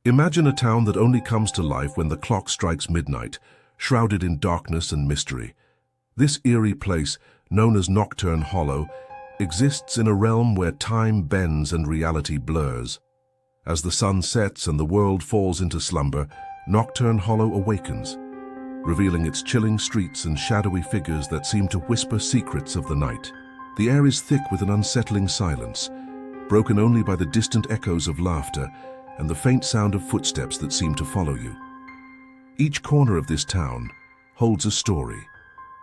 Imagine a town that only comes to life when the clock strikes midnight, shrouded in darkness and mystery. This eerie place, known as Nocturne Hollow, exists in a realm where time bends and reality blurs. As the sun sets and the world falls into slumber, Nocturne Hollow awakens, revealing its chilling streets and shadowy figures that seem to whisper secrets of the night. The air is thick with an unsettling silence, broken only by the distant echoes of laughter and the faint sound of footsteps that seem to follow you. Each corner of this town holds a story,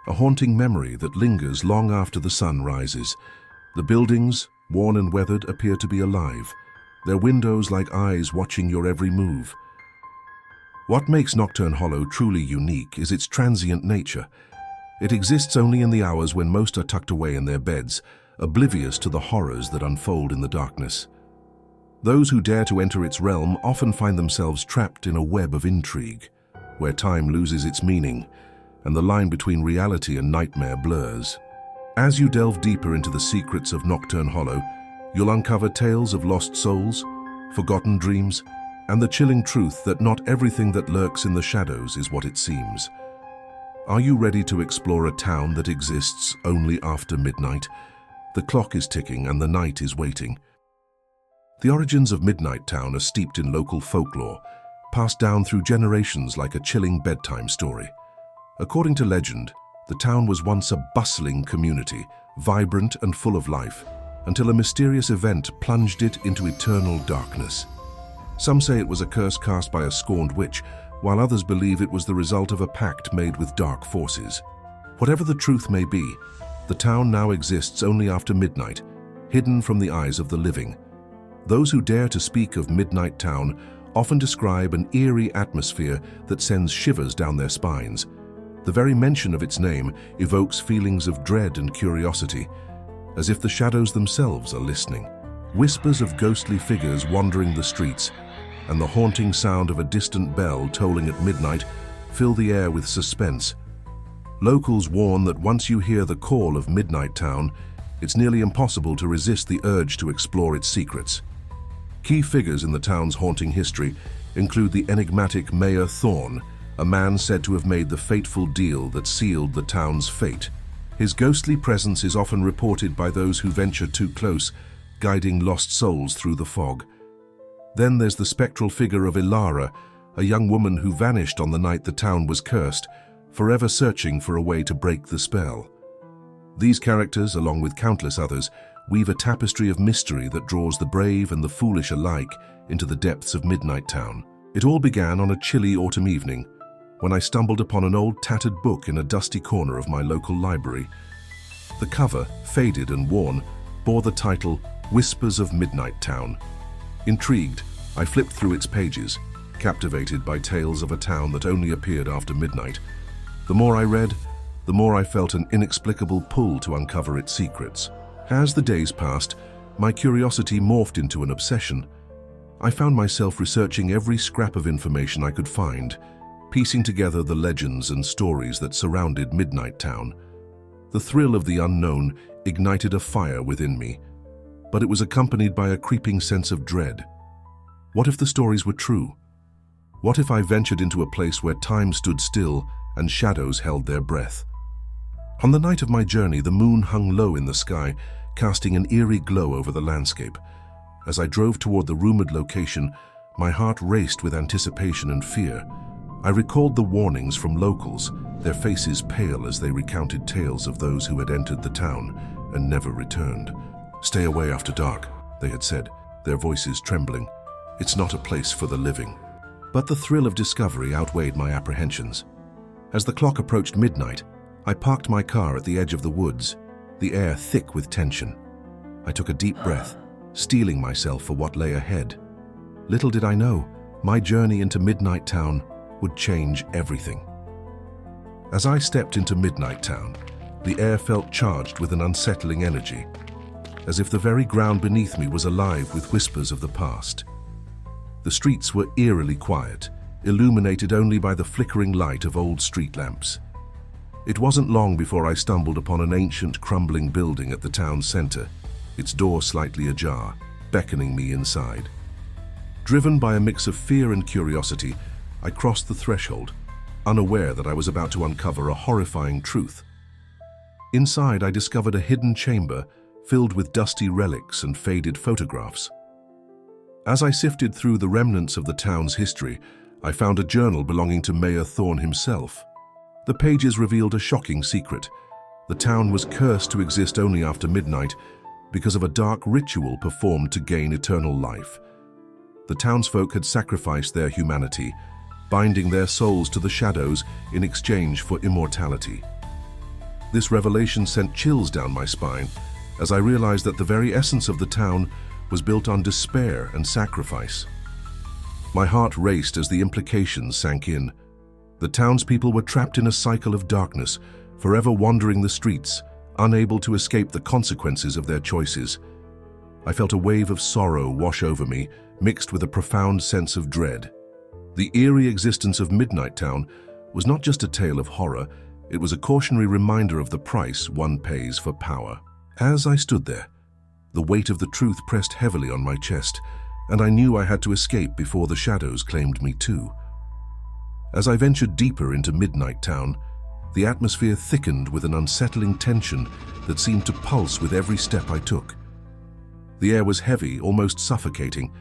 a haunting memory that lingers long after the sun rises. The buildings, worn and weathered, appear to be alive, their windows like eyes watching your every move. What makes Nocturne Hollow truly unique is its transient nature. It exists only in the hours when most are tucked away in their beds, oblivious to the horrors that unfold in the darkness. Those who dare to enter its realm often find themselves trapped in a web of intrigue, where time loses its meaning and the line between reality and nightmare blurs. As you delve deeper into the secrets of Nocturne Hollow, you'll uncover tales of lost souls, forgotten dreams, and the chilling truth that not everything that lurks in the shadows is what it seems. Are you ready to explore a town that exists only after midnight? The clock is ticking and the night is waiting. The origins of Midnight Town are steeped in local folklore, passed down through generations like a chilling bedtime story. According to legend, the town was once a bustling community, vibrant and full of life, until a mysterious event plunged it into eternal darkness. Some say it was a curse cast by a scorned witch, while others believe it was the result of a pact made with dark forces. Whatever the truth may be, the town now exists only after midnight, hidden from the eyes of the living. Those who dare to speak of Midnight Town often describe an eerie atmosphere that sends shivers down their spines. The very mention of its name evokes feelings of dread and curiosity, as if the shadows themselves are listening. Whispers of ghostly figures wandering the streets and the haunting sound of a distant bell tolling at midnight fill the air with suspense. Locals warn that once you hear the call of Midnight Town, it's nearly impossible to resist the urge to explore its secrets. Key figures in the town's haunting history include the enigmatic Mayor Thorn, a man said to have made the fateful deal that sealed the town's fate. His ghostly presence is often reported by those who venture too close, guiding lost souls through the fog. Then there's the spectral figure of Ilara, a young woman who vanished on the night the town was cursed, forever searching for a way to break the spell. These characters, along with countless others, weave a tapestry of mystery that draws the brave and the foolish alike into the depths of Midnight Town. It all began on a chilly autumn evening, when I stumbled upon an old tattered book in a dusty corner of my local library. The cover, faded and worn, bore the title Whispers of Midnight Town. Intrigued, I flipped through its pages, captivated by tales of a town that only appeared after midnight. The more I read, the more I felt an inexplicable pull to uncover its secrets. As the days passed, my curiosity morphed into an obsession. I found myself researching every scrap of information I could find, piecing together the legends and stories that surrounded Midnight Town. The thrill of the unknown ignited a fire within me, but it was accompanied by a creeping sense of dread. What if the stories were true? What if I ventured into a place where time stood still and shadows held their breath? On the night of my journey, the moon hung low in the sky, casting an eerie glow over the landscape. As I drove toward the rumored location, my heart raced with anticipation and fear. I recalled the warnings from locals, their faces pale as they recounted tales of those who had entered the town and never returned. "Stay away after dark," they had said, their voices trembling. "It's not a place for the living." But the thrill of discovery outweighed my apprehensions. As the clock approached midnight, I parked my car at the edge of the woods, the air thick with tension. I took a deep breath, steeling myself for what lay ahead. Little did I know, my journey into Midnight Town would change everything. As I stepped into Midnight Town, the air felt charged with an unsettling energy, as if the very ground beneath me was alive with whispers of the past. The streets were eerily quiet, illuminated only by the flickering light of old street lamps. It wasn't long before I stumbled upon an ancient, crumbling building at the town center, its door slightly ajar, beckoning me inside. Driven by a mix of fear and curiosity, I crossed the threshold, unaware that I was about to uncover a horrifying truth. Inside, I discovered a hidden chamber filled with dusty relics and faded photographs. As I sifted through the remnants of the town's history, I found a journal belonging to Mayor Thorne himself. The pages revealed a shocking secret. The town was cursed to exist only after midnight because of a dark ritual performed to gain eternal life. The townsfolk had sacrificed their humanity, binding their souls to the shadows in exchange for immortality. This revelation sent chills down my spine as I realized that the very essence of the town was built on despair and sacrifice. My heart raced as the implications sank in. The townspeople were trapped in a cycle of darkness, forever wandering the streets, unable to escape the consequences of their choices. I felt a wave of sorrow wash over me, mixed with a profound sense of dread. The eerie existence of Midnight Town was not just a tale of horror, it was a cautionary reminder of the price one pays for power. As I stood there, the weight of the truth pressed heavily on my chest, and I knew I had to escape before the shadows claimed me too. As I ventured deeper into Midnight Town, the atmosphere thickened with an unsettling tension that seemed to pulse with every step I took. The air was heavy, almost suffocating,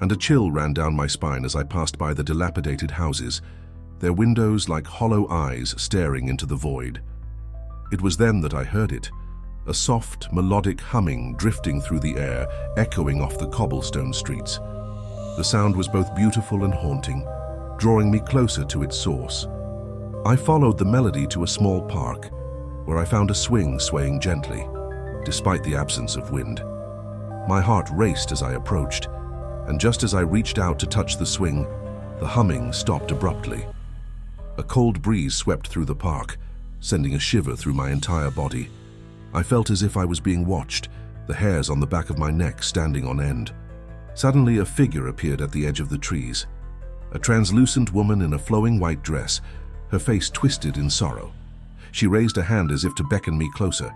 and a chill ran down my spine as I passed by the dilapidated houses, their windows like hollow eyes staring into the void. It was then that I heard it, a soft, melodic humming drifting through the air, echoing off the cobblestone streets. The sound was both beautiful and haunting, drawing me closer to its source. I followed the melody to a small park, where I found a swing swaying gently, despite the absence of wind. My heart raced as I approached, and just as I reached out to touch the swing, the humming stopped abruptly. A cold breeze swept through the park, sending a shiver through my entire body. I felt as if I was being watched, the hairs on the back of my neck standing on end. Suddenly, a figure appeared at the edge of the trees. A translucent woman in a flowing white dress, her face twisted in sorrow. She raised a hand as if to beckon me closer,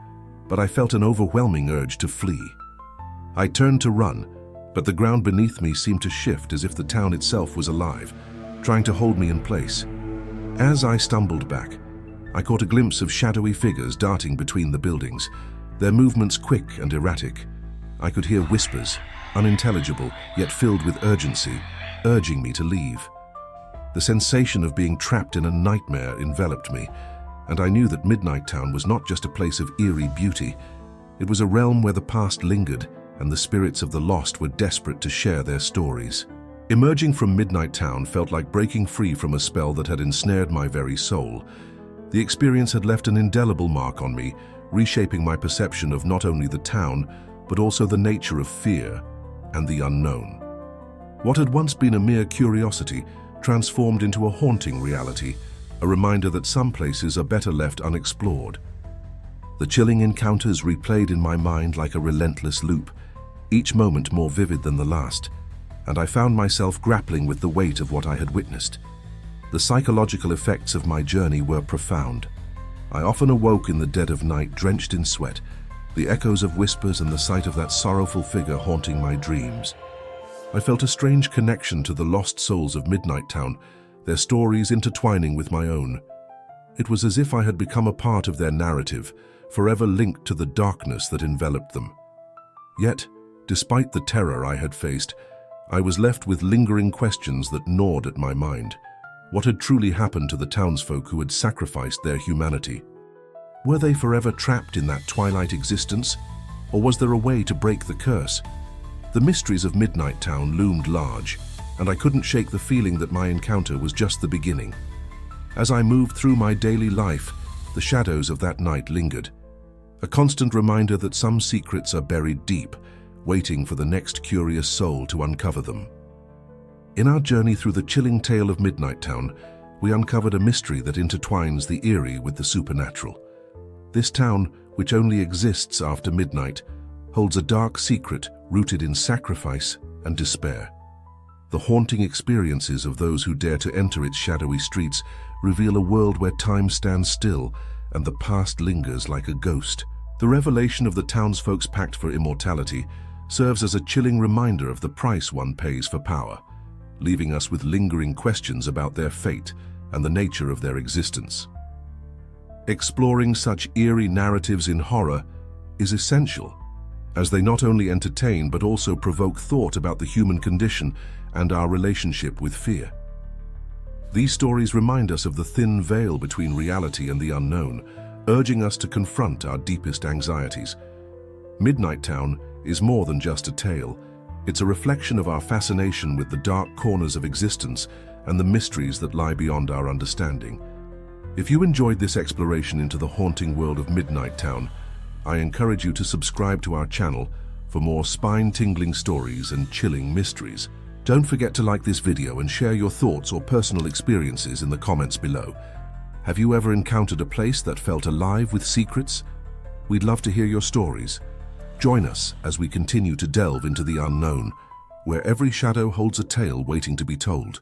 but I felt an overwhelming urge to flee. I turned to run, but the ground beneath me seemed to shift as if the town itself was alive, trying to hold me in place. As I stumbled back, I caught a glimpse of shadowy figures darting between the buildings, their movements quick and erratic. I could hear whispers, unintelligible yet filled with urgency, urging me to leave. The sensation of being trapped in a nightmare enveloped me, and I knew that Midnight Town was not just a place of eerie beauty. It was a realm where the past lingered, and the spirits of the lost were desperate to share their stories. Emerging from Midnight Town felt like breaking free from a spell that had ensnared my very soul. The experience had left an indelible mark on me, reshaping my perception of not only the town, but also the nature of fear and the unknown. What had once been a mere curiosity transformed into a haunting reality, a reminder that some places are better left unexplored. The chilling encounters replayed in my mind like a relentless loop, each moment more vivid than the last, and I found myself grappling with the weight of what I had witnessed. The psychological effects of my journey were profound. I often awoke in the dead of night drenched in sweat, the echoes of whispers and the sight of that sorrowful figure haunting my dreams. I felt a strange connection to the lost souls of Midnight Town, their stories intertwining with my own. It was as if I had become a part of their narrative, forever linked to the darkness that enveloped them. Yet, despite the terror I had faced, I was left with lingering questions that gnawed at my mind. What had truly happened to the townsfolk who had sacrificed their humanity? Were they forever trapped in that twilight existence, or was there a way to break the curse? The mysteries of Midnight Town loomed large, and I couldn't shake the feeling that my encounter was just the beginning. As I moved through my daily life, the shadows of that night lingered, a constant reminder that some secrets are buried deep, waiting for the next curious soul to uncover them. In our journey through the chilling tale of Midnight Town, we uncovered a mystery that intertwines the eerie with the supernatural. This town, which only exists after midnight, holds a dark secret rooted in sacrifice and despair. The haunting experiences of those who dare to enter its shadowy streets reveal a world where time stands still and the past lingers like a ghost. The revelation of the townsfolk's pact for immortality serves as a chilling reminder of the price one pays for power. leaving us with lingering questions about their fate and the nature of their existence. Exploring such eerie narratives in horror is essential, as they not only entertain but also provoke thought about the human condition and our relationship with fear. These stories remind us of the thin veil between reality and the unknown, urging us to confront our deepest anxieties. Midnight Town is more than just a tale. It's a reflection of our fascination with the dark corners of existence and the mysteries that lie beyond our understanding. If you enjoyed this exploration into the haunting world of Midnight Town, I encourage you to subscribe to our channel for more spine-tingling stories and chilling mysteries. Don't forget to like this video and share your thoughts or personal experiences in the comments below. Have you ever encountered a place that felt alive with secrets? We'd love to hear your stories. Join us as we continue to delve into the unknown, where every shadow holds a tale waiting to be told.